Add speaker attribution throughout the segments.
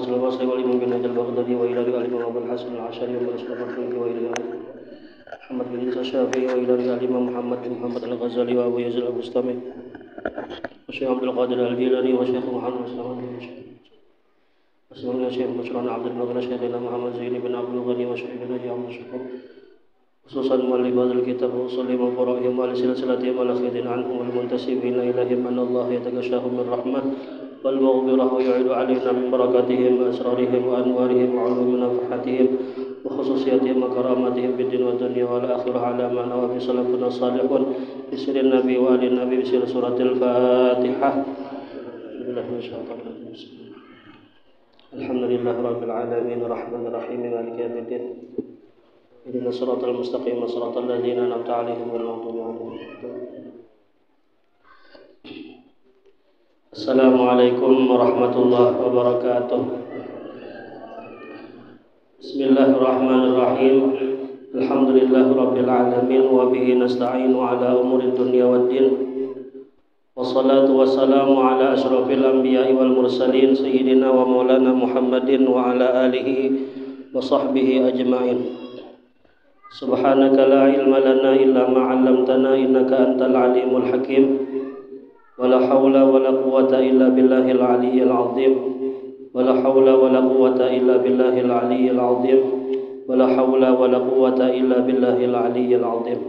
Speaker 1: الحسن البصري والإمام بن نجل البغدادي وإلى الإمام أبو الحسن العشري ومن أسلم الفقيه وإلى محمد بن عيسى الشافعي وإلى الإمام محمد بن محمد الغزالي وأبو يزيد البستامي وشيخ عبد القادر الجيلاني وشيخ محمد مسلم وسمعنا شيخ مشروع عبد المغنى شيخنا محمد زين بن عبد الغني وشيخنا عبد الشكور خصوصا مؤلف هذا الكتاب وصلي من فرائهم وعلى سلسلتهم على خير عنهم والمنتسبين إليهم أن الله يتغشاهم من رحمة والمغفرة ويعيد علينا من بركاتهم وأسرارهم وأنوارهم وعلوم نفحاتهم وخصوصياتهم وكراماتهم في الدين والدنيا والآخرة على ما نوى في سلفنا الصالحون بسر النبي وآل النبي بسر سورة الفاتحة. الحمد لله رب العالمين الرحمن الرحيم مالك يوم الدين اهدنا الصراط المستقيم صراط الذين أنعمت عليهم غير المغضوب عليهم. Assalamualaikum warahmatullahi wabarakatuh. Bismillahirrahmanirrahim. Alhamdulillahi rabbil alamin wa bihi nasta'inu ala umuri dunya waddin. Wassalatu wassalamu ala asyrafil anbiya'i wal mursalin sayyidina wa maulana Muhammadin wa ala alihi wa sahbihi ajma'in. Subhanaka la ilma lana illa ma 'allamtana innaka antal alimul hakim. Wala haula wala quwwata illa billahil aliyyil azim. Wala haula wala quwwata illa billahil aliyyil azim. Wala haula wala quwwata illa billahil aliyyil azim.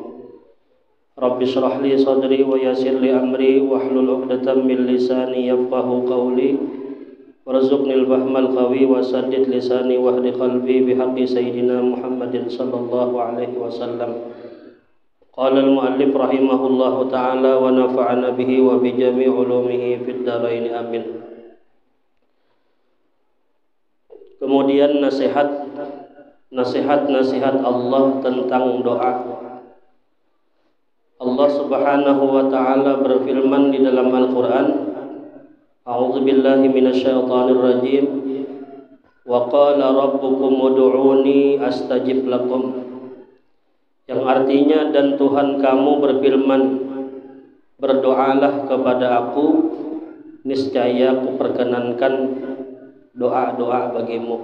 Speaker 1: Rabbi shrah li sadri wa yassir li amri wahlul 'uqdatam min lisani yafqahu qawli warzuqnil fahmal qawi wa saddid lisani wahdi qalbi bihaqqi sayyidina Muhammadin sallallahu alaihi wasallam. Qala al-muallif rahimahullahu ta'ala wa nafa'ana bihi wa bi jami' ulumihi fid dharain amin. Kemudian nasihat Allah tentang doa. Allah Subhanahu wa ta'ala berfirman di dalam Al-Qur'an, A'udzu billahi minasyaitonir rajim. Wa qala rabbukum ud'uni astajib lakum. Yang artinya, dan Tuhan kamu berfirman, berdoalah kepada aku, niscaya aku perkenankan doa-doa bagimu.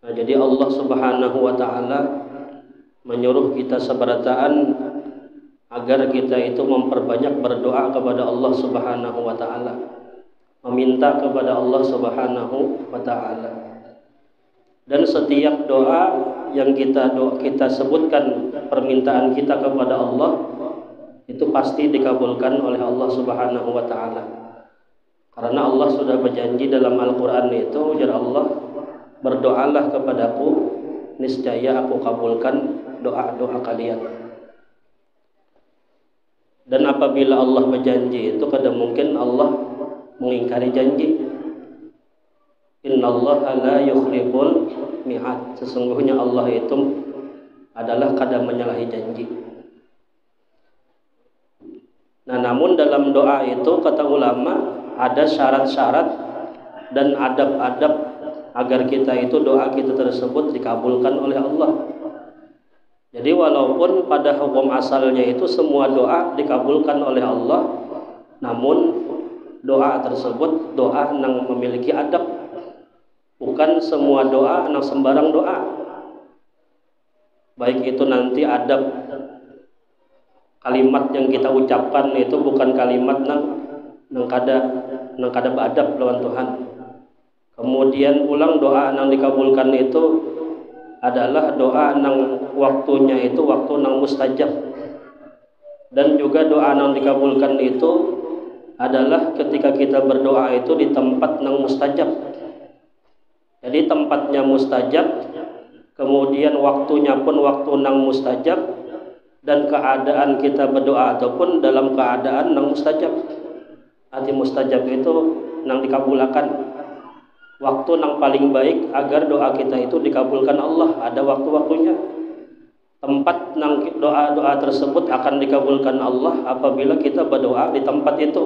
Speaker 1: Nah, jadi Allah Subhanahu wa ta'ala menyuruh kita seberataan agar kita itu memperbanyak berdoa kepada Allah Subhanahu wa ta'ala, meminta kepada Allah Subhanahu wa ta'ala. Dan setiap doa yang kita sebutkan permintaan kita kepada Allah itu pasti dikabulkan oleh Allah Subhanahu wa ta'ala. Karena Allah sudah berjanji dalam Al-Qur'an itu, ujar Allah, berdoalah kepadaku, niscaya aku kabulkan doa-doa kalian. Dan apabila Allah berjanji itu, kadang mungkin Allah mengingkari janji. Innallaha la yukhliful mi'ad. Sesungguhnya Allah itu adalah kadang menyalahi janji. Nah, namun dalam doa itu, kata ulama, ada syarat-syarat dan adab-adab agar kita itu, doa kita tersebut dikabulkan oleh Allah. Jadi walaupun pada hukum asalnya itu semua doa dikabulkan oleh Allah, namun doa tersebut doa yang memiliki adab. Bukan semua doa yang sembarang doa. Baik itu nanti adab kalimat yang kita ucapkan itu bukan kalimat nang kada beadab lawan Tuhan. Kemudian ulang doa yang dikabulkan itu adalah doa nang waktunya itu waktu nang mustajab. Dan juga doa nang dikabulkan itu adalah ketika kita berdoa itu di tempat nang mustajab. Jadi tempatnya mustajab, kemudian waktunya pun waktu nang mustajab, dan keadaan kita berdoa ataupun dalam keadaan nang mustajab. Arti mustajab itu nang dikabulkan. Waktu yang paling baik agar doa kita itu dikabulkan Allah, ada waktu-waktunya. Tempat yang doa-doa tersebut akan dikabulkan Allah apabila kita berdoa di tempat itu.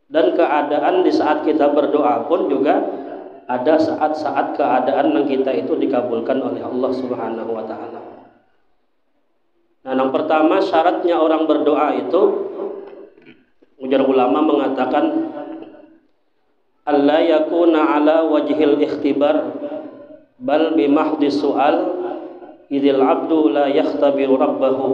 Speaker 1: Dan keadaan di saat kita berdoa pun juga ada saat-saat keadaan yang kita itu dikabulkan oleh Allah Subhanahu wa ta'ala. Nah, yang pertama syaratnya orang berdoa itu, ujar ulama mengatakan alla yakuna ala wajhil ikhtibar bal bimahdi su'al idil abdu la yakhtabiru rabbahu.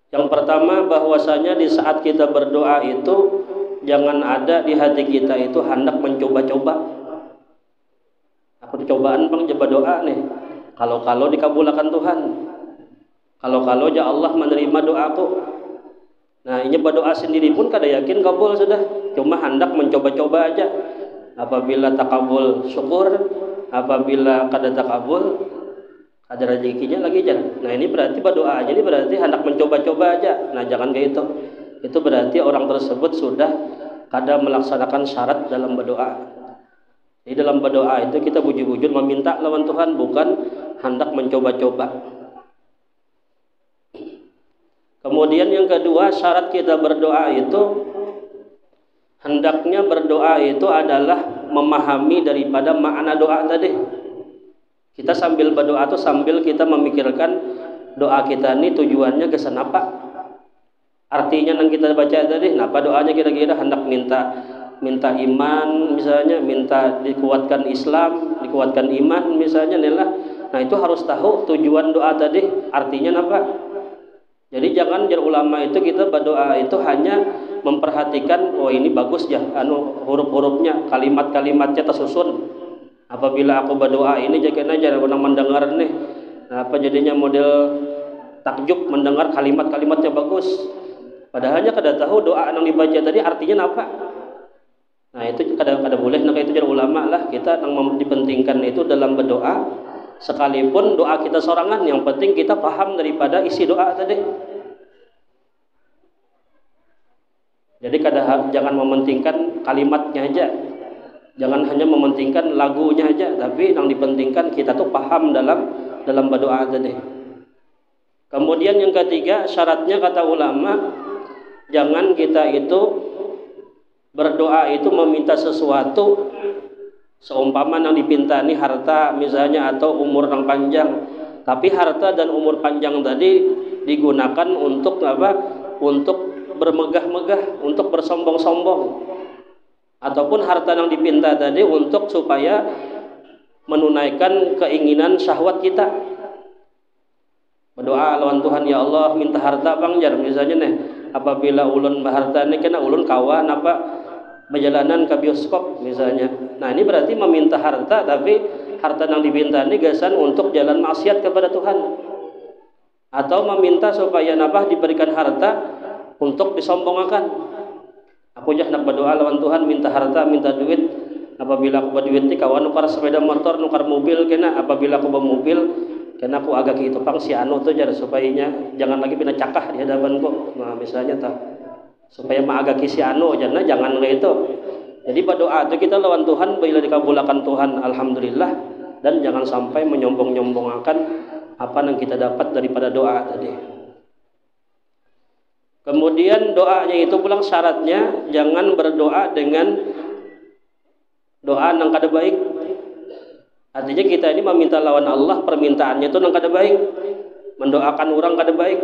Speaker 1: Yang pertama, bahwasanya di saat kita berdoa itu jangan ada di hati kita itu hendak mencoba-coba. Aku cobaan bang coba doa nih, kalau dikabulkan Tuhan, kalau ya Allah menerima doaku. Nah ini berdoa sendiri pun kada yakin kabul sudah, cuma hendak mencoba-coba aja. Apabila takabul syukur, apabila kada takabul ada rezekinya lagi jangan. Nah ini berarti berdoa aja, ini berarti hendak mencoba-coba aja. Nah jangan kayak itu. Itu berarti orang tersebut sudah kada melaksanakan syarat dalam berdoa. Jadi dalam berdoa itu kita bujur-bujur meminta lawan Tuhan, bukan hendak mencoba-coba. Kemudian yang kedua, syarat kita berdoa itu hendaknya berdoa itu adalah memahami daripada makna doa tadi. Kita sambil berdoa itu sambil kita memikirkan doa kita ini tujuannya kesan apa. Artinya yang kita baca tadi, apa doanya kira-kira hendak minta iman misalnya, minta dikuatkan Islam, dikuatkan iman misalnya inilah. Nah itu harus tahu tujuan doa tadi artinya apa. Jadi jangan jar ulama itu kita berdoa itu hanya memperhatikan oh ini bagus ya huruf-hurufnya, kalimat-kalimatnya tersusun. Apabila aku berdoa ini jangan aja orang mendengar nih apa jadinya model takjub mendengar kalimat-kalimatnya bagus. Padahalnya kada tahu doa yang dibaca tadi artinya apa. Nah itu kada boleh. Nah itu jar ulama lah kita yang dipentingkan itu dalam berdoa. Sekalipun doa kita sorangan, yang penting kita paham daripada isi doa tadi. Jadi jangan mementingkan kalimatnya aja. Jangan hanya mementingkan lagunya aja, tapi yang dipentingkan kita tuh paham dalam berdoa tadi. Kemudian yang ketiga, syaratnya kata ulama, jangan kita itu berdoa itu meminta sesuatu seumpama yang dipinta ini harta misalnya atau umur yang panjang. Tapi harta dan umur panjang tadi digunakan untuk apa? Untuk bermegah-megah, untuk bersombong-sombong. Ataupun harta yang dipinta tadi untuk supaya menunaikan keinginan syahwat kita. Berdoa lawan Tuhan, ya Allah minta harta bang jar misalnya nih, apabila ulun berharta ini kena ulun kawan apa perjalanan ke bioskop misalnya. Nah ini berarti meminta harta, tapi harta yang dipinta ini gasan untuk jalan maksiat kepada Tuhan. Atau meminta supaya napa diberikan harta untuk disombongkan. Aku jah nak berdoa lawan Tuhan minta harta, minta duit. Apabila aku berduit ni kawan nukar sepeda motor, nukar mobil kena. Apabila aku bermobil kena aku agak gitu pang si anu tu jar supaya jangan lagi bina cakah di hadapanku. Nah misalnya tak supaya maagaki si anu jangan kayak itu. Jadi berdoa tu kita lawan Tuhan bila dikabulkan Tuhan alhamdulillah, dan jangan sampai menyombong-nyombongkan apa yang kita dapat daripada doa tadi. Kemudian doanya itu pulang syaratnya jangan berdoa dengan doa yang kada baik. Artinya kita ini meminta lawan Allah, permintaannya itu yang kada baik, mendoakan orang kada baik.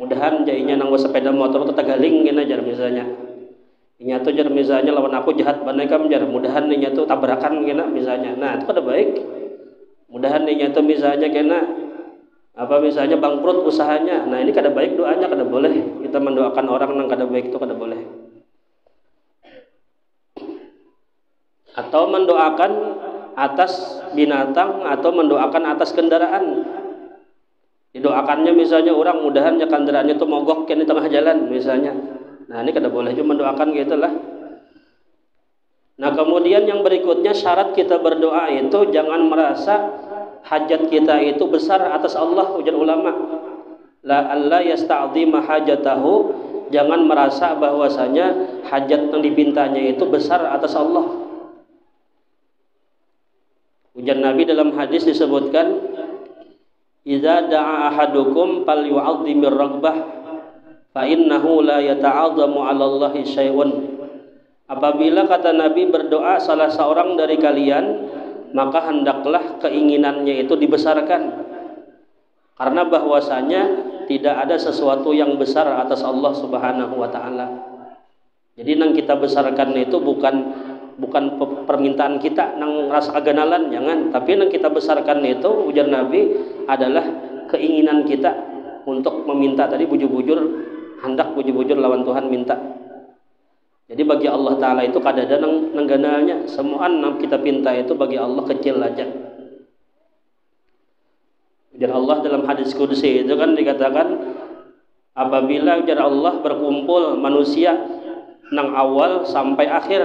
Speaker 1: Mudahan jadinya nang sepeda motor itu tagaling gini jar misalnya. Inya tuh jar misalnya lawan aku jahat banai kam jar, mudahan inya tuh tabrakan gini misalnya. Nah itu kada baik. Mudahan inya tuh misalnya kena apa misalnya bangkrut usahanya. Nah ini kada baik doanya, kada boleh kita mendoakan orang yang kada baik itu kada boleh. Atau mendoakan atas binatang atau mendoakan atas kendaraan. Didoakannya misalnya orang mudahannya kendaraannya itu mogok di tengah jalan misalnya. Nah ini kada boleh cuma mendoakan gitulah. Nah kemudian yang berikutnya syarat kita berdoa itu jangan merasa hajat kita itu besar atas Allah. Ujar ulama, la alla yasta'dhima hajatahu, jangan merasa bahwasanya hajat yang dipintanya itu besar atas Allah. Ujar Nabi dalam hadis disebutkan, idza da'a ahadukum falyu'azzimir raghbah fa innahu la yata'azzamu 'ala Allahi syai'un. Apabila kata Nabi berdoa salah seorang dari kalian, maka hendaklah keinginannya itu dibesarkan, karena bahwasanya tidak ada sesuatu yang besar atas Allah Subhanahu wa taala. Jadi nang kita besarkan itu bukan permintaan kita nang rasa keganalan, jangan, tapi nang kita besarkan itu ujar Nabi adalah keinginan kita untuk meminta tadi bujur-bujur, hendak bujur-bujur lawan Tuhan minta. Jadi bagi Allah Ta'ala itu kadang-kadang nang ganalnya semua nang kita pinta itu bagi Allah kecil aja. Ujar Allah dalam hadis qudsi itu kan dikatakan, apabila ujar Allah berkumpul manusia nang awal sampai akhir,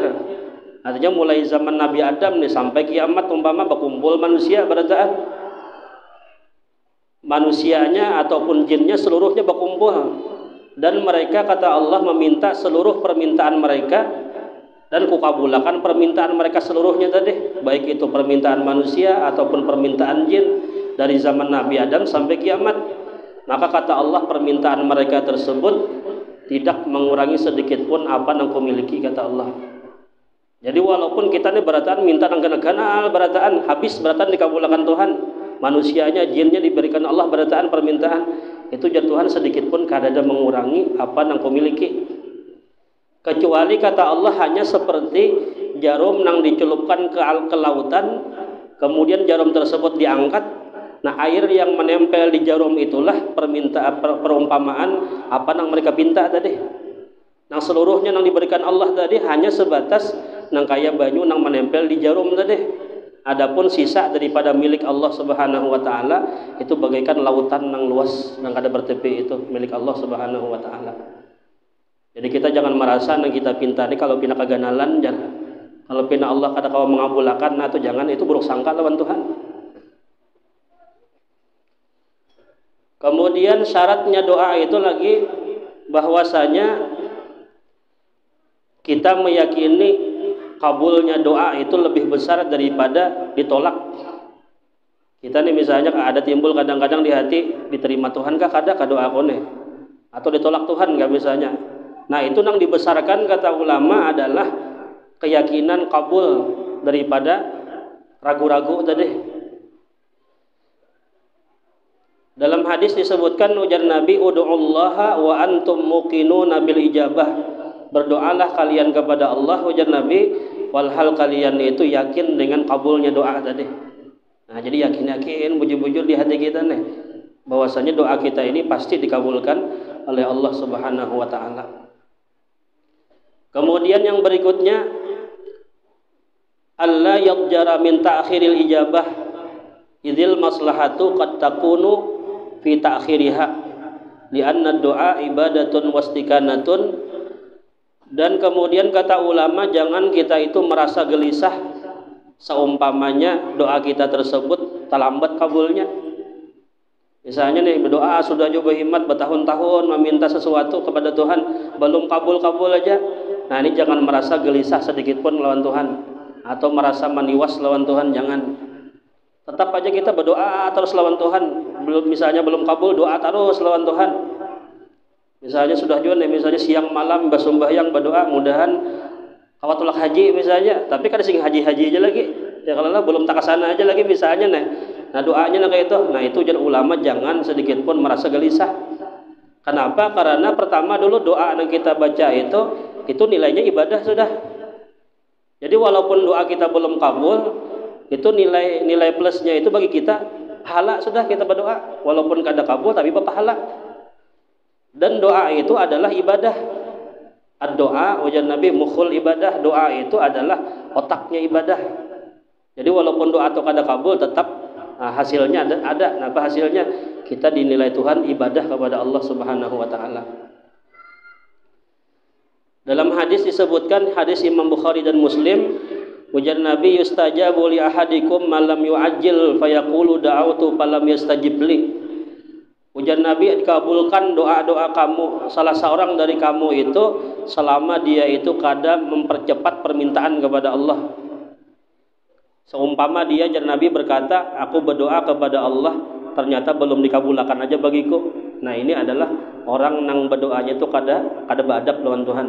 Speaker 1: artinya mulai zaman Nabi Adam nih sampai kiamat umpama berkumpul manusia berataan, manusianya ataupun jinnya seluruhnya berkumpul, dan mereka kata Allah meminta seluruh permintaan mereka, dan kukabulakan permintaan mereka seluruhnya tadi, baik itu permintaan manusia ataupun permintaan jin dari zaman Nabi Adam sampai kiamat. Maka kata Allah permintaan mereka tersebut tidak mengurangi sedikit pun apa yang kau miliki, kata Allah. Jadi walaupun kita ini berataan minta nang-ganal berataan habis berataan dikabulkan Tuhan, manusianya jinnya diberikan Allah berataan permintaan itu Tuhan sedikit pun kadada mengurangi apa yang kau miliki, kecuali kata Allah hanya seperti jarum nang dicelupkan ke lautan, kemudian jarum tersebut diangkat. Nah, air yang menempel di jarum itulah permintaan perumpamaan apa yang mereka pinta tadi. Nah, seluruhnya yang diberikan Allah tadi hanya sebatas nang kaya banyu nang menempel di jarum tadi. Adapun sisa daripada milik Allah Subhanahu wa taala itu bagaikan lautan nang luas nang kada bertepi, itu milik Allah Subhanahu wa taala. Jadi kita jangan merasa nang kita pinta ini kalau pina keganalan, jangan. Kalau pina Allah kada kau mengabulkan, nah itu jangan, itu buruk sangka lawan Tuhan. Kemudian syaratnya doa itu lagi bahwasanya kita meyakini kabulnya doa itu lebih besar daripada ditolak. Kita nih misalnya ada timbul kadang-kadang di hati, diterima Tuhan kah kada ka doa kone, atau ditolak Tuhan enggak misalnya. Nah, itu yang dibesarkan kata ulama adalah keyakinan kabul daripada ragu-ragu tadi. Dalam hadis disebutkan ujar Nabi, ud'ullaha wa antum muqinuna bil ijabah. Berdoalah kalian kepada Allah ujar Nabi, walhal kalian itu yakin dengan kabulnya doa tadi. Nah, jadi yakin-yakin bujur-bujur di hati kita nih bahwasanya doa kita ini pasti dikabulkan oleh Allah Subhanahu wa taala. Kemudian yang berikutnya, alla yadjara min ta'khiril ijabah idzil maslahatu qad takunu fi ta'khiriha li'anna doa ibadatun wastikanatun. Dan kemudian kata ulama, jangan kita itu merasa gelisah seumpamanya doa kita tersebut terlambat kabulnya. Misalnya nih berdoa sudah coba himmat bertahun-tahun meminta sesuatu kepada Tuhan belum kabul-kabul aja. Nah, ini jangan merasa gelisah sedikit pun lawan Tuhan atau merasa maniwas lawan Tuhan, jangan. Tetap aja kita berdoa terus lawan Tuhan. Misalnya belum kabul, doa terus lawan Tuhan. Misalnya sudah juga nih, misalnya siang malam bersembahyang berdoa mudahan awatulak haji misalnya, tapi kan sing haji-haji aja lagi. Ya kalau belum tak kesana aja lagi misalnya nih. Nah, doanya nah kayak itu. Nah, itu jadi ulama jangan sedikit pun merasa gelisah. Kenapa? Karena pertama dulu doa yang kita baca itu nilainya ibadah sudah. Jadi walaupun doa kita belum kabul, itu nilai plusnya itu bagi kita pahala sudah kita berdoa walaupun kada kabul tapi berpahala. Dan doa itu adalah ibadah. Ad-doa ujar Nabi mukhul ibadah, doa itu adalah otaknya ibadah. Jadi walaupun doa itu kada kabul tetap hasilnya ada. Nah, apa hasilnya? Kita dinilai Tuhan ibadah kepada Allah Subhanahu wa taala. Dalam hadis disebutkan, hadis Imam Bukhari dan Muslim, ujar Nabi yustajabu li ahadikum malam yu'ajjil fayaqulu da'autu falam yastajib li. Ujar Nabi dikabulkan doa-doa kamu salah seorang dari kamu itu selama dia itu kadang mempercepat permintaan kepada Allah. Seumpama dia ujar Nabi berkata, aku berdoa kepada Allah ternyata belum dikabulkan aja bagiku. Nah, ini adalah orang yang berdoanya itu kada beradab lawan Tuhan.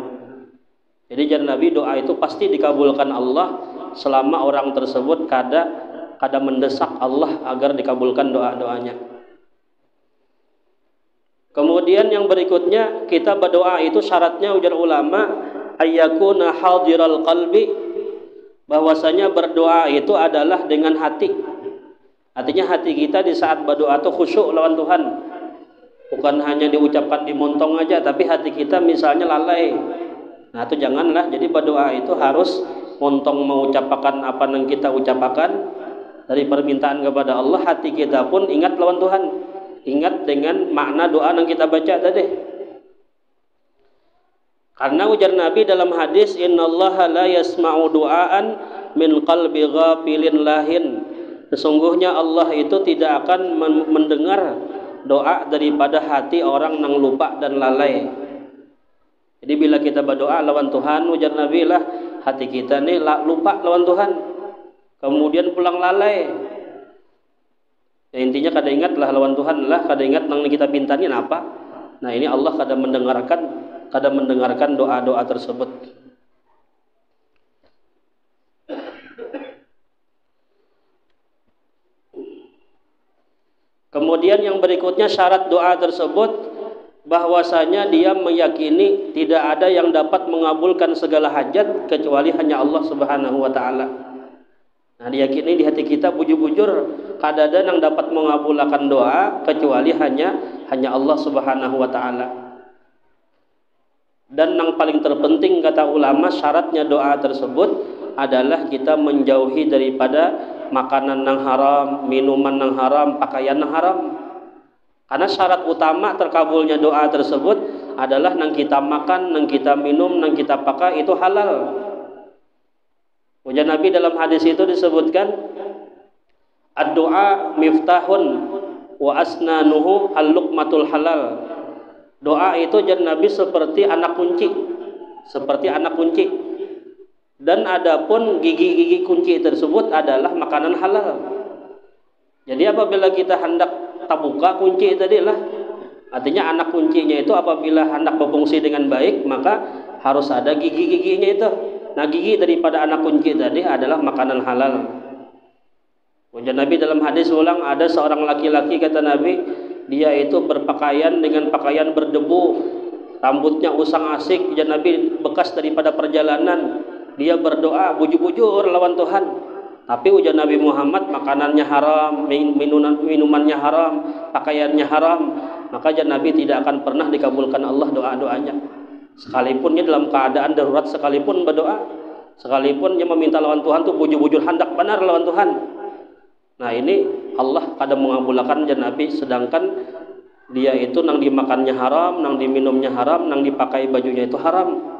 Speaker 1: Jadi ujar Nabi doa itu pasti dikabulkan Allah selama orang tersebut kada mendesak Allah agar dikabulkan doa-doanya. Kemudian yang berikutnya, kita berdoa itu syaratnya ujar ulama ayyakuna hadiral qalbi, bahwasanya berdoa itu adalah dengan hati. Artinya hati kita di saat berdoa itu khusyuk lawan Tuhan, bukan hanya diucapkan di montong aja, tapi hati kita misalnya lalai. Nah itu janganlah. Jadi berdoa itu harus montong mengucapkan apa yang kita ucapkan dari permintaan kepada Allah, hati kita pun ingat lawan Tuhan, ingat dengan makna doa yang kita baca tadi. Karena ujar Nabi dalam hadis, innallaha la yasma'u du'aan min qalbi ghafilin lahin, sesungguhnya Allah itu tidak akan mendengar doa daripada hati orang yang lupa dan lalai. Jadi bila kita berdoa lawan Tuhan, ujar Nabi lah, hati kita nih lupa lawan Tuhan, kemudian pulang lalai. Ya, intinya kada ingat lah lawan Tuhan lah, kada ingat nang kita pintanin apa. Nah ini Allah kada mendengarkan doa-doa tersebut. Kemudian yang berikutnya syarat doa tersebut, bahwasanya dia meyakini tidak ada yang dapat mengabulkan segala hajat kecuali hanya Allah Subhanahu wa taala. Nah, diyakini di hati kita bujur-bujur kada ada yang dapat mengabulkan doa kecuali hanya Allah Subhanahu wa taala. Dan yang paling terpenting kata ulama, syaratnya doa tersebut adalah kita menjauhi daripada makanan yang haram, minuman yang haram, pakaian yang haram. Karena syarat utama terkabulnya doa tersebut adalah nang kita makan, nang kita minum, nang kita pakai itu halal. Ujar Nabi dalam hadis itu disebutkan, ad-doa miftahun wa asnanuhu al-luqmatul halal. Doa itu ujar Nabi seperti anak kunci, dan adapun gigi-gigi kunci tersebut adalah makanan halal. Jadi apabila kita hendak tabuka kunci tadi lah, artinya anak kuncinya itu apabila hendak berfungsi dengan baik, maka harus ada gigi-giginya itu. Nah gigi daripada anak kunci tadi adalah makanan halal. Ujar Nabi dalam hadis ulang, ada seorang laki-laki kata Nabi, dia itu berpakaian dengan pakaian berdebu, rambutnya usang asik, ujar Nabi bekas daripada perjalanan. Dia berdoa bujur-bujur lawan Tuhan, tapi ujar Nabi Muhammad makanannya haram, minumannya haram, pakaiannya haram, maka ujar Nabi tidak akan pernah dikabulkan Allah doa-doanya. Sekalipun dia dalam keadaan darurat, sekalipun berdoa, sekalipun dia meminta lawan Tuhan tuh bujur-bujur hendak benar lawan Tuhan. Nah ini Allah kadang mengabulkan ujar Nabi, sedangkan dia itu nang dimakannya haram, nang diminumnya haram, nang dipakai bajunya itu haram.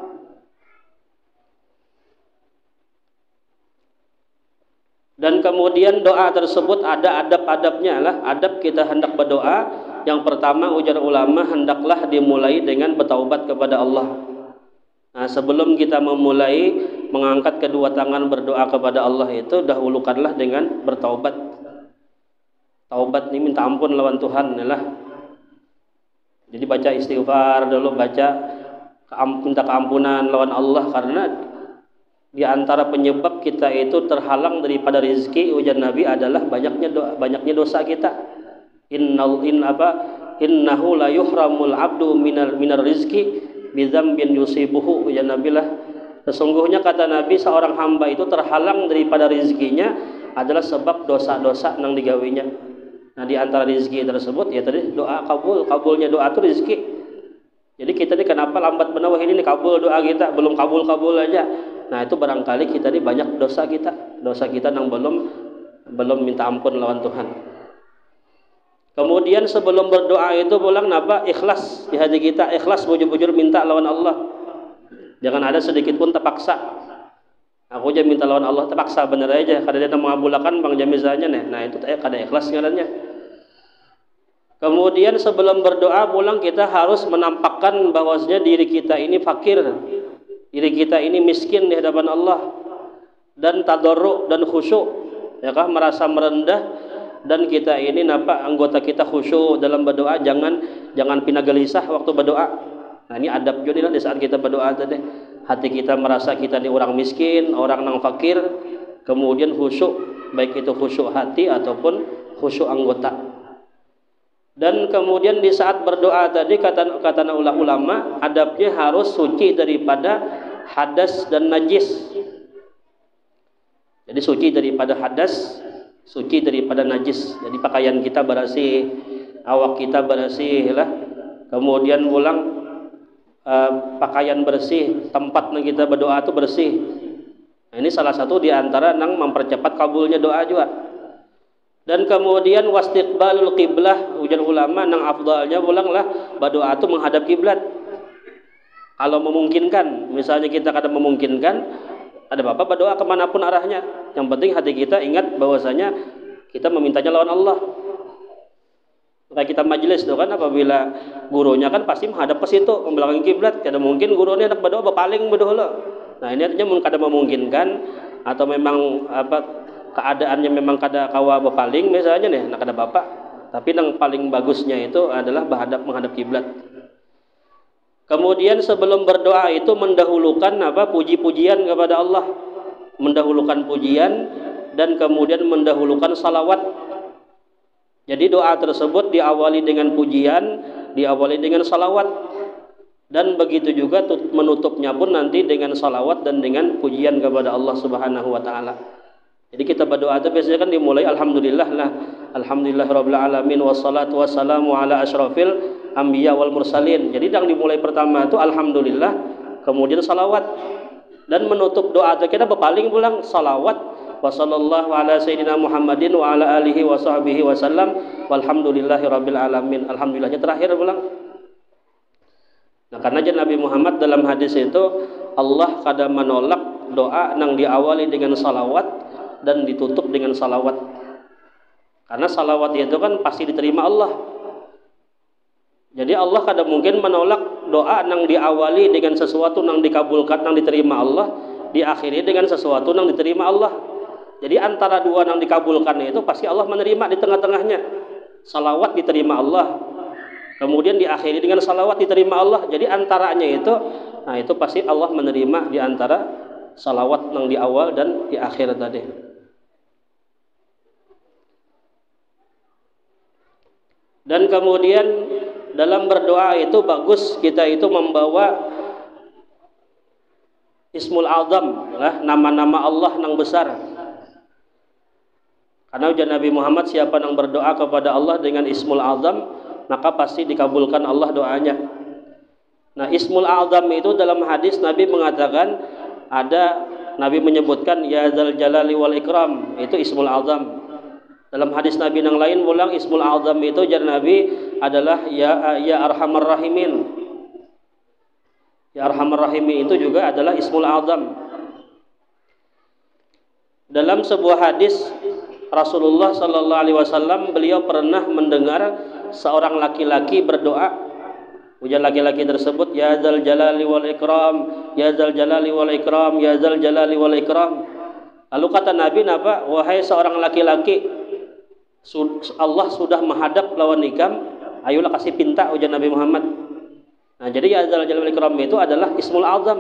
Speaker 1: Dan kemudian doa tersebut ada adab-adabnya lah. Adab kita hendak berdoa, yang pertama ujar ulama, hendaklah dimulai dengan bertaubat kepada Allah. Nah, sebelum kita memulai mengangkat kedua tangan berdoa kepada Allah itu, dahulukanlah dengan bertaubat. Taubat ini minta ampun lawan Tuhan lah. Jadi baca istighfar dulu, minta keampunan lawan Allah, karena di antara penyebab kita itu terhalang daripada rezeki, ujar Nabi, adalah banyaknya dosa kita. Innahu la yuhramul abdu minar rizki bidzambin yusibuhu, ujar Nabi lah. Sesungguhnya kata Nabi, seorang hamba itu terhalang daripada rezekinya adalah sebab dosa-dosa yang digawinya. Nah di antara rezeki tersebut ya tadi doa kabulnya doa itu rezeki. Jadi kita ini kenapa lambat benar ini kabul doa kita, belum kabul aja. Nah itu barangkali kita ini banyak dosa kita yang belum minta ampun lawan Tuhan. Kemudian sebelum berdoa itu pulang ikhlas di hati kita, ikhlas bujur-bujur minta lawan Allah. Jangan ada sedikit pun terpaksa. Aku aja minta lawan Allah terpaksa bener aja, kada dia mengabulkan bang jamizahnya nih. Nah itu kada ikhlas ngarannya. Kemudian sebelum berdoa pulang kita harus menampakkan bahwasanya diri kita ini fakir. Diri kita ini miskin di hadapan Allah, dan tadarru dan khusyuk, ya kah, merasa merendah, dan kita ini anggota kita khusyuk dalam berdoa, jangan pindah gelisah waktu berdoa. Nah ini adab juga di saat kita berdoa tadi, hati kita merasa kita ini orang miskin, orang yang fakir, kemudian khusyuk, baik itu khusyuk hati ataupun khusyuk anggota. Dan kemudian di saat berdoa tadi kata ulama, adabnya harus suci daripada hadas dan najis. Jadi suci daripada hadas, suci daripada najis. Jadi pakaian kita bersih, awak kita bersih lah. Kemudian ulang pakaian bersih, tempat yang kita berdoa itu bersih. Nah, ini salah satu di antara yang mempercepat kabulnya doa juga. Dan kemudian wastiqbalul qiblah, ujar ulama nang afdalnya ulanglah berdoa itu menghadap kiblat. Kalau memungkinkan, misalnya kita kadang memungkinkan, ada apa-apa berdoa kemanapun arahnya. Yang penting hati kita ingat bahwasanya kita memintanya lawan Allah. Kayak kita majelis tuh kan, apabila gurunya kan pasti menghadap ke situ, membelakangi kiblat. Tidak mungkin gurunya nak berdoa berpaling berdoa. Nah ini artinya kadang memungkinkan atau memang keadaannya memang kada kawa berpaling misalnya nih, nak ada bapak. Tapi yang paling bagusnya itu adalah menghadap kiblat. Kemudian sebelum berdoa itu mendahulukan puji-pujian kepada Allah, mendahulukan pujian dan kemudian mendahulukan salawat. Jadi doa tersebut diawali dengan pujian, diawali dengan salawat, dan begitu juga menutupnya pun nanti dengan salawat dan dengan pujian kepada Allah Subhanahu wa taala. Jadi kita berdoa itu biasanya kan dimulai alhamdulillah lah, alhamdulillahirabbil alamin wassalatu wassalamu ala asyrafil anbiya wal mursalin. Jadi yang dimulai pertama itu alhamdulillah, kemudian salawat, dan menutup doa itu kita berpaling pulang salawat wa sallallahu ala sayyidina Muhammadin wa ala alihi wa sahbihi wasallam walhamdulillahirabbil alamin. Alhamdulillahnya terakhir pulang. Nah, karena Nabi Muhammad dalam hadis itu Allah kadang menolak doa yang diawali dengan salawat dan ditutup dengan salawat. Karena salawat itu kan pasti diterima Allah. Jadi Allah kadang mungkin menolak doa yang diawali dengan sesuatu yang dikabulkan, yang diterima Allah, diakhiri dengan sesuatu yang diterima Allah. Jadi antara dua yang dikabulkan itu pasti Allah menerima di tengah-tengahnya. Salawat diterima Allah, kemudian diakhiri dengan salawat diterima Allah. Jadi antaranya itu, nah itu pasti Allah menerima di antara salawat yang di awal dan di akhir tadi. Dan kemudian dalam berdoa itu bagus kita itu membawa Ismul Azam, nama-nama Allah yang besar. Karena ujar Nabi Muhammad, siapa yang berdoa kepada Allah dengan Ismul Azam, maka pasti dikabulkan Allah doanya. Nah, Ismul Azam itu dalam hadis Nabi mengatakan, Nabi menyebutkan ya Dzal Jalali wal Ikram, itu Ismul Azam. Dalam hadis Nabi yang lain ulang Ismul Azam itu jar Nabi adalah ya Arhamar Rahimin. Ya Arhamar Rahimin itu juga adalah Ismul Azam. Dalam sebuah hadis Rasulullah sallallahu alaihi wasallam beliau pernah mendengar seorang laki-laki berdoa. Ujar laki-laki tersebut, ya Dzal Jalali wal Ikram, ya Dzal Jalali wal Ikram, ya Dzal Jalali wal Ikram. Lalu kata Nabi, wahai seorang laki-laki, Allah sudah menghadap lawan ikam, ayolah kasih pinta, ujar Nabi Muhammad. Nah, jadi ya Dzal Jalali wal Ikram itu adalah Ismul Azam.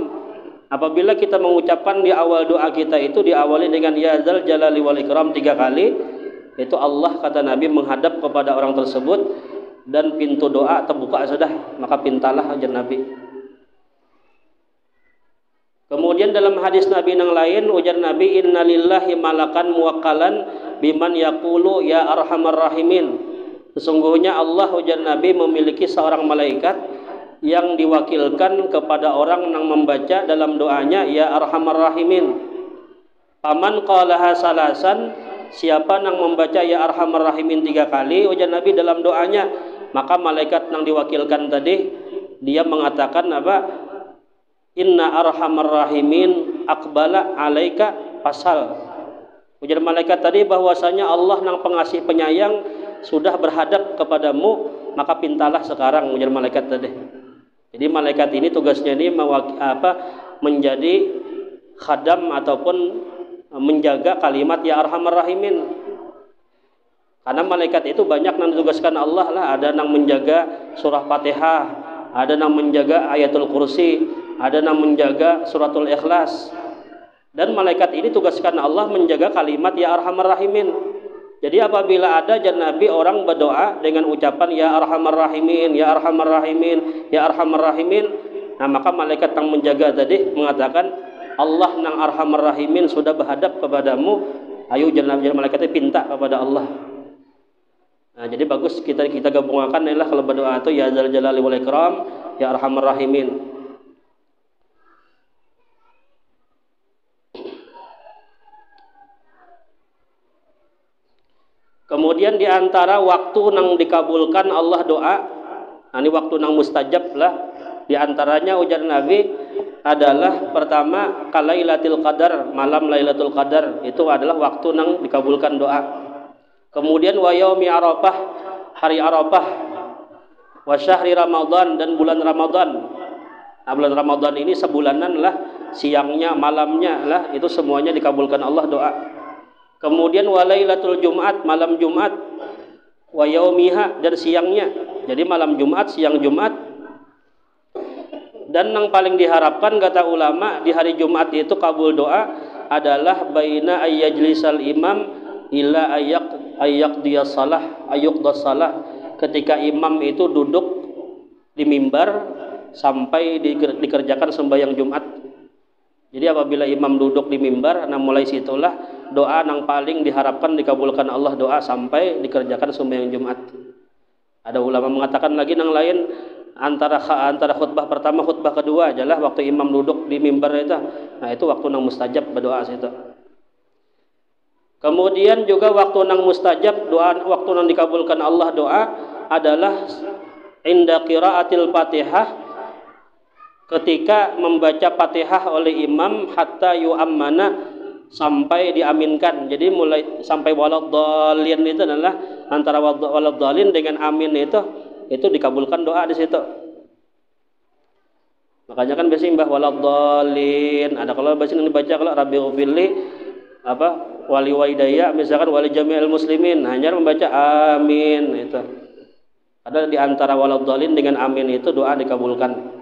Speaker 1: Apabila kita mengucapkan di awal doa kita itu diawali dengan ya Dzal Jalali wal Ikram 3 kali, itu Allah kata Nabi menghadap kepada orang tersebut dan pintu doa terbuka sudah, maka pintalah ajar Nabi. Kemudian dalam hadis Nabi yang lain ujar Nabi, innalillahi malakan muwakkalan biman yaqulu ya Arhamar Rahimin. Sesungguhnya Allah ujar Nabi memiliki seorang malaikat yang diwakilkan kepada orang yang membaca dalam doanya ya Arhamar Rahimin. Paman qalaha salasan, siapa yang membaca ya Arhamar Rahimin 3 kali ujar Nabi dalam doanya, maka malaikat yang diwakilkan tadi dia mengatakan inna Arhamar Rahimin aqbala alaika pasal. Ujar malaikat tadi bahwasanya Allah yang pengasih penyayang sudah berhadap kepadamu, maka pintalah sekarang, ujar malaikat tadi. Jadi malaikat ini tugasnya ini menjadi khadam ataupun menjaga kalimat ya Arhamar Rahimin. Karena malaikat itu banyak yang ditugaskan Allah lah, ada yang menjaga surah Fatihah, ada yang menjaga ayatul kursi, ada yang menjaga suratul ikhlas. Dan malaikat ini tugaskan Allah menjaga kalimat ya Arhamar Rahimin. Jadi apabila ada Nabi orang berdoa dengan ucapan ya Arhamar Rahimin, ya Arhamar Rahimin, ya Arhamar Rahimin, Nah, maka malaikat yang menjaga tadi mengatakan, Allah nang arhamar rahimin sudah berhadap kepadamu, ayo jangan malaikatnya pinta kepada Allah. Nah, jadi bagus kita gabungkan adalah kalau berdoa itu ya Dzal Jalali wal Ikram, ya Arhamar Rahimin. Kemudian di antara waktu nang dikabulkan Allah doa, nah ini waktu nang mustajab lah. Di antaranya ujar Nabi adalah pertama Lailatul Qadar, malam Lailatul Qadar itu adalah waktu nang dikabulkan doa. Kemudian wa yaumi Arafah, hari Arafah, wa syahri Ramadan, dan bulan Ramadan. Nah, bulan Ramadan ini sebulanan lah, siangnya, malamnya lah, itu semuanya dikabulkan Allah doa. Kemudian wa lailatul Jumat, malam Jumat, wa yaumiha, dan siangnya. Jadi malam Jumat, siang Jumat. Dan yang paling diharapkan kata ulama di hari Jumat itu kabul doa adalah baina ayyajlisal imam ila ayyaqdiyas salah, ketika imam itu duduk di mimbar sampai dikerjakan sembahyang Jumat. Jadi apabila imam duduk di mimbar, nah mulai situlah doa yang paling diharapkan dikabulkan Allah doa sampai dikerjakan sembahyang Jumat. Ada ulama mengatakan lagi yang lain, antara khutbah pertama khutbah kedua adalah waktu imam duduk di mimbar itu. Nah itu waktu nang mustajab berdoa situ. Kemudian juga waktu nang mustajab doa, waktu nang dikabulkan Allah doa adalah inda qiraatil Fatihah, ketika membaca Fatihah oleh imam hatta yu'ammana, sampai diaminkan. Jadi mulai sampai waladhdallin itu adalah antara waladhdallin dengan amin itu dikabulkan doa di situ. Makanya kan biasanya mbah waladhdallin, ada kalau bahasa yang dibaca kalau rabbighfirli apa wali waidaya, misalkan wali jami'il muslimin, hanya membaca amin itu. Ada di antara waladhdallin dengan amin itu doa dikabulkan.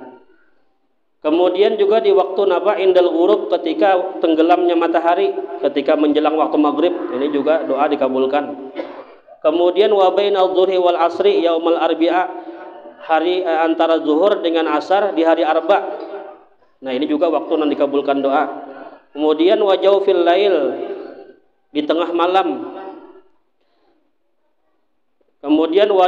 Speaker 1: Kemudian juga di waktu napa indal ghurub, ketika tenggelamnya matahari, ketika menjelang waktu maghrib, ini juga doa dikabulkan. Kemudian wa bainal dhuhri wal asri yaumal arbi'a, hari antara zuhur dengan asar di hari arba. Nah ini juga waktu yang dikabulkan doa. Kemudian wa jawfil lail, di tengah malam. Kemudian wa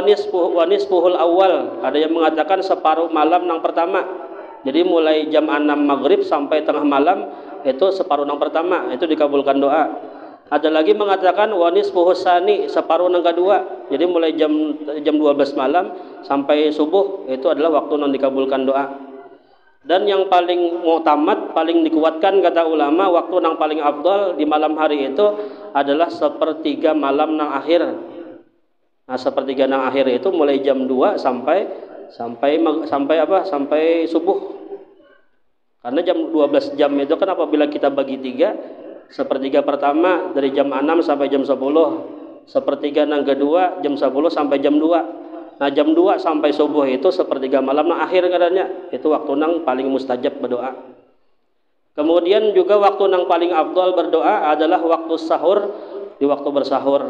Speaker 1: nisfuhul awal, ada yang mengatakan separuh malam yang pertama. Jadi mulai jam 6 maghrib sampai tengah malam itu separuh yang pertama, itu dikabulkan doa. Ada lagi mengatakan wanis puhusani, separuh yang kedua. Jadi mulai jam 12 malam sampai subuh itu adalah waktu yang dikabulkan doa. Dan yang paling mutamat, paling dikuatkan kata ulama, waktu yang paling afdal di malam hari itu adalah sepertiga malam yang akhir. Nah, sepertiga yang akhir itu mulai jam 2 sampai subuh. Karena jam 12 jam itu kan apabila kita bagi 3, sepertiga pertama dari jam 6 sampai jam 10, sepertiga yang kedua jam 10 sampai jam 2. Nah jam 2 sampai subuh itu sepertiga malam nah akhir katanya, itu waktu yang paling mustajab berdoa. Kemudian juga waktu yang paling afdal berdoa adalah waktu sahur, di waktu bersahur.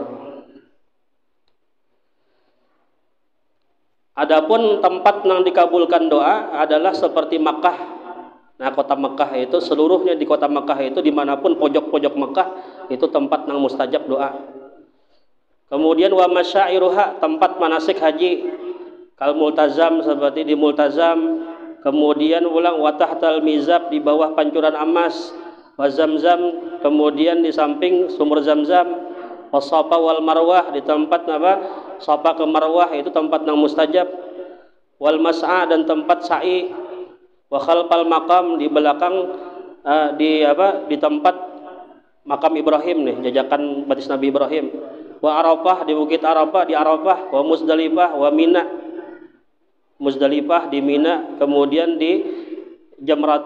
Speaker 1: Adapun tempat yang dikabulkan doa adalah seperti Makkah. Nah kota Makkah itu seluruhnya, di kota Makkah itu dimanapun pojok-pojok Makkah itu tempat yang mustajab doa. Kemudian wa masyairuha, tempat manasik haji, kal multazam, seperti di multazam. Kemudian ulang wa tahtal mizab, di bawah pancuran emas, wa zamzam, kemudian di samping sumur zamzam, wa safa wal marwah, di tempat apa safa ke marwah itu tempat yang mustajab, wal mas'a, dan tempat sa'i, wa khalfal maqam, di belakang di tempat makam Ibrahim nih, jajakan batis Nabi Ibrahim, wa Arafah, di bukit Arafah, di Arafah, wa Muzdalifah, wa Mina, Muzdalifah di Mina, kemudian di Jamrat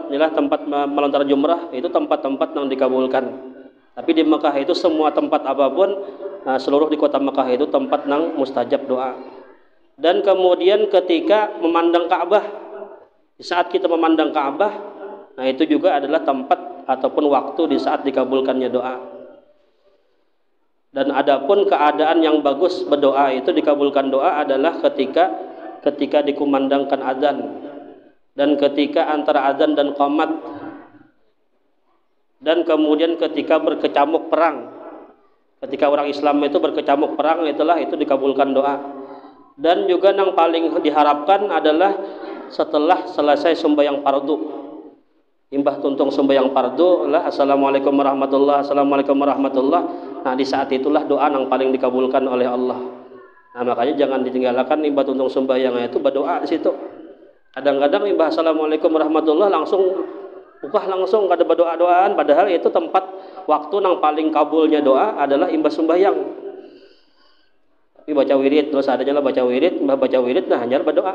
Speaker 1: adalah tempat melontar jumrah, itu tempat-tempat yang dikabulkan. Tapi di Mekah itu semua tempat apapun, seluruh di kota Mekah itu tempat yang mustajab doa. Dan kemudian ketika memandang Ka'bah, di saat kita memandang Ka'bah, nah itu juga adalah tempat ataupun waktu di saat dikabulkannya doa. Dan adapun keadaan yang bagus berdoa itu dikabulkan doa adalah ketika dikumandangkan azan. dan ketika antara azan dan qomat, dan kemudian ketika berkecamuk perang, ketika orang Islam itu berkecamuk perang, itu dikabulkan doa. Dan juga yang paling diharapkan adalah setelah selesai sembahyang fardu, imbah tuntung sembahyang fardu lah assalamualaikum warahmatullah, assalamualaikum warahmatullah. Nah, di saat itulah doa yang paling dikabulkan oleh Allah. Nah, makanya jangan ditinggalkan imbah tuntung sembahyang itu berdoa di situ. Kadang-kadang imbah assalamualaikum warahmatullah langsung kada berdoa-doaan, padahal itu tempat waktu yang paling kabulnya doa adalah imbah sembahyang. Tapi baca wirid terus adanya lah baca wirid, nah hanya berdoa.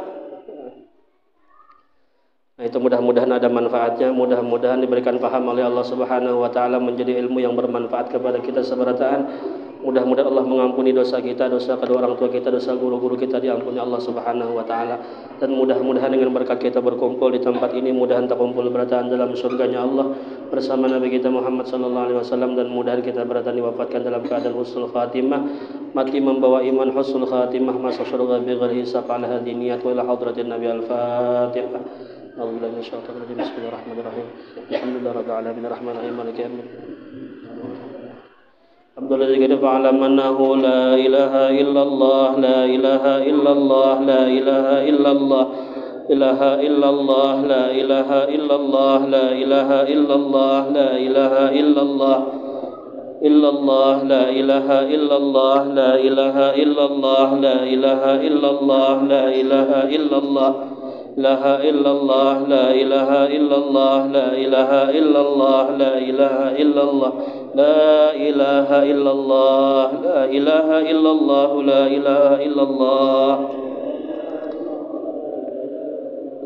Speaker 1: Nah, itu mudah-mudahan ada manfaatnya, mudah-mudahan diberikan paham oleh Allah Subhanahu wa taala, menjadi ilmu yang bermanfaat kepada kita seberataan. Mudah-mudahan Allah mengampuni dosa kita, dosa kedua orang tua kita, dosa guru-guru kita diampuni Allah Subhanahu wa taala. Dan mudah-mudahan dengan berkat kita berkumpul di tempat ini, mudahan terkumpul berataan dalam surganya Allah bersama Nabi kita Muhammad sallallahu alaihi wasallam, dan mudahan kita berataan diwafatkan dalam keadaan husnul khatimah, mati membawa iman, husnul khatimah, masuk surga bighairi hisab ala hadhihi niyat wa ila hadratin Nabi. Al-Fatihah. Bismillahirrahmanirrahim. Alhamdulillahirabbil alamin arrahmanirrahim maliki yaumiddin. Alhamdulillah fa'alam annahu la ilaha illallah, la ilaha illallah, la ilaha illallah, ilaha illallah, la ilaha illallah, la ilaha illallah, la ilaha illallah, illallah, la ilaha illallah, la ilaha illallah, la ilaha illallah, la ilaha illallah, la illallah, la ilaha illallah, la ilaha illallah, la ilaha illallah, la ilaha illallah, la ilaha illallah, la ilaha illallah,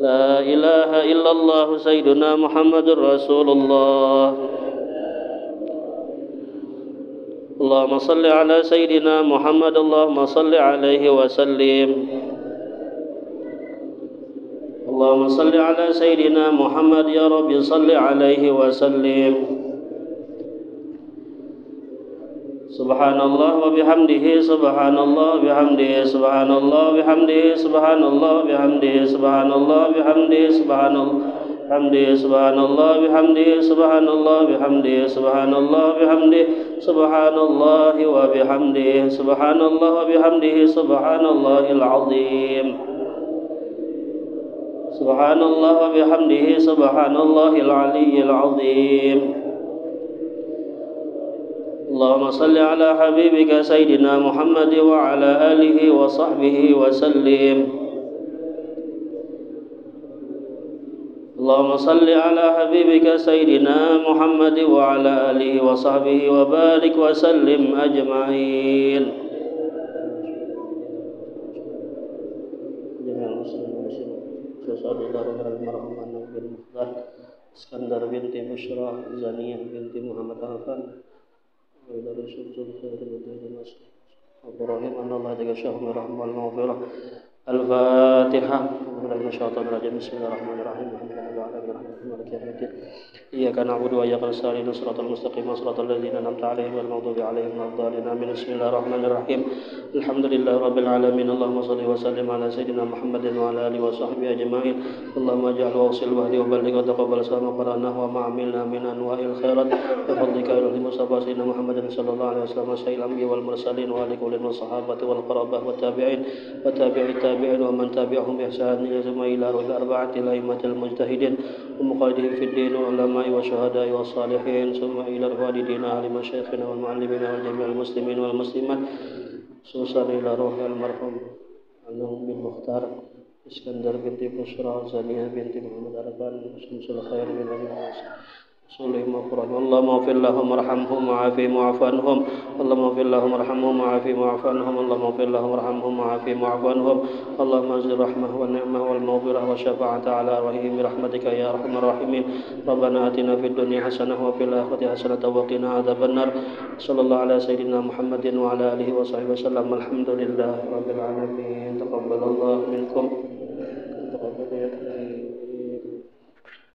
Speaker 1: la ilaha illallah, sayyiduna Muhammadur Rasulullah. Allahumma salli ala sayyidina Muhammad, Allahumma salli alaihi wa sallim. Allahumma salli ala sayyidina Muhammad, ya Rabbi salli alaihi wa sallim. Subhanallah wa bihamdihi, subhanallah bihamdihi, subhanallah bihamdihi, subhanallah bihamdihi, subhanallah bihamdihi, subhanallah bihamdihi, subhanallah bihamdihi, subhanallah bihamdihi, subhanallah bihamdihi, subhanallah wa bihamdihi, subhanallah wa bihamdihi, subhanallahil azim. Subhanallah wa bihamdihi, subhanallahil aliyyil azim. Allahumma salli ala habibika sayyidina Muhammad wa ala alihi wa sahbihi wa sallim. Allahumma salli ala habibika sayyidina Muhammad wa ala alihi wa sahbihi wa barik wa sallim ajma'in. Iskandar binti Bushra, Zaniyah binti Muhammad Alfan, Ibrahim anallah jaga syahmi rahmal maghfirah. Al-Fatihah. Bismillahirrahmanirrahim. Iyyaka na'budu wa iyyaka nasta'in, shiratal mustaqim, shiratal ladzina an'amta 'alaihim ghairil maghdubi 'alaihim waladdallin. Amin. Bismillahirrahmanirrahim. Alhamdulillahirabbil alamin. Allahumma shalli wa sallim ala sayyidina Muhammadin wa ala alihi wa sahbihi ajma'in. Allahumma ij'al wawsil wahdi wa balligh wa taqabbal sama qara'nahu wa ma'amilna min anwa'il khairat bi fadlika ya Mustafa sayyidina Muhammadin sallallahu alaihi wasallam sayyidil anbiya wal mursalin wa alihi wa sahabati wal qarabah wa tabi'in wa tabi'it tabi'in wa man tabi'ahum bi ihsan ila arba'ati al-a'immatil mujtahidin wa muqallidin fid din wa ulama'i wa syuhada'i wa salihin summa ila walidina ahli masyayikhina wal mu'allimina wal jami'il muslimin wal muslimat khususan ila ruhil marhum Anum bin Mukhtar Iskandar binti Bushra Zaniyah binti Muhammad Arfan Syamsul Khair bin Ali Sulaiman Qur'an. Allahumma ighfir lahum warhamhum wa'afihim wa'fu anhum. Allahumma ighfir lahum warhamhum wa'afihim wa'fu anhum. Allahumma ighfir lahum warhamhum wa'afihim wa'fu anhum. Allahumma anzil rahmah wa ni'mah wal maghfirah wa syafa'ata ala arwahihim bi rahmatika ya arhamar rahimin. Rabbana atina fid dunya hasanah wa fil akhirati hasanah wa qina adzabannar. Sallallahu ala sayyidina Muhammadin wa ala alihi wa sahbihi wasallam. Alhamdulillahirabbil alamin. Taqabbalallahu minkum.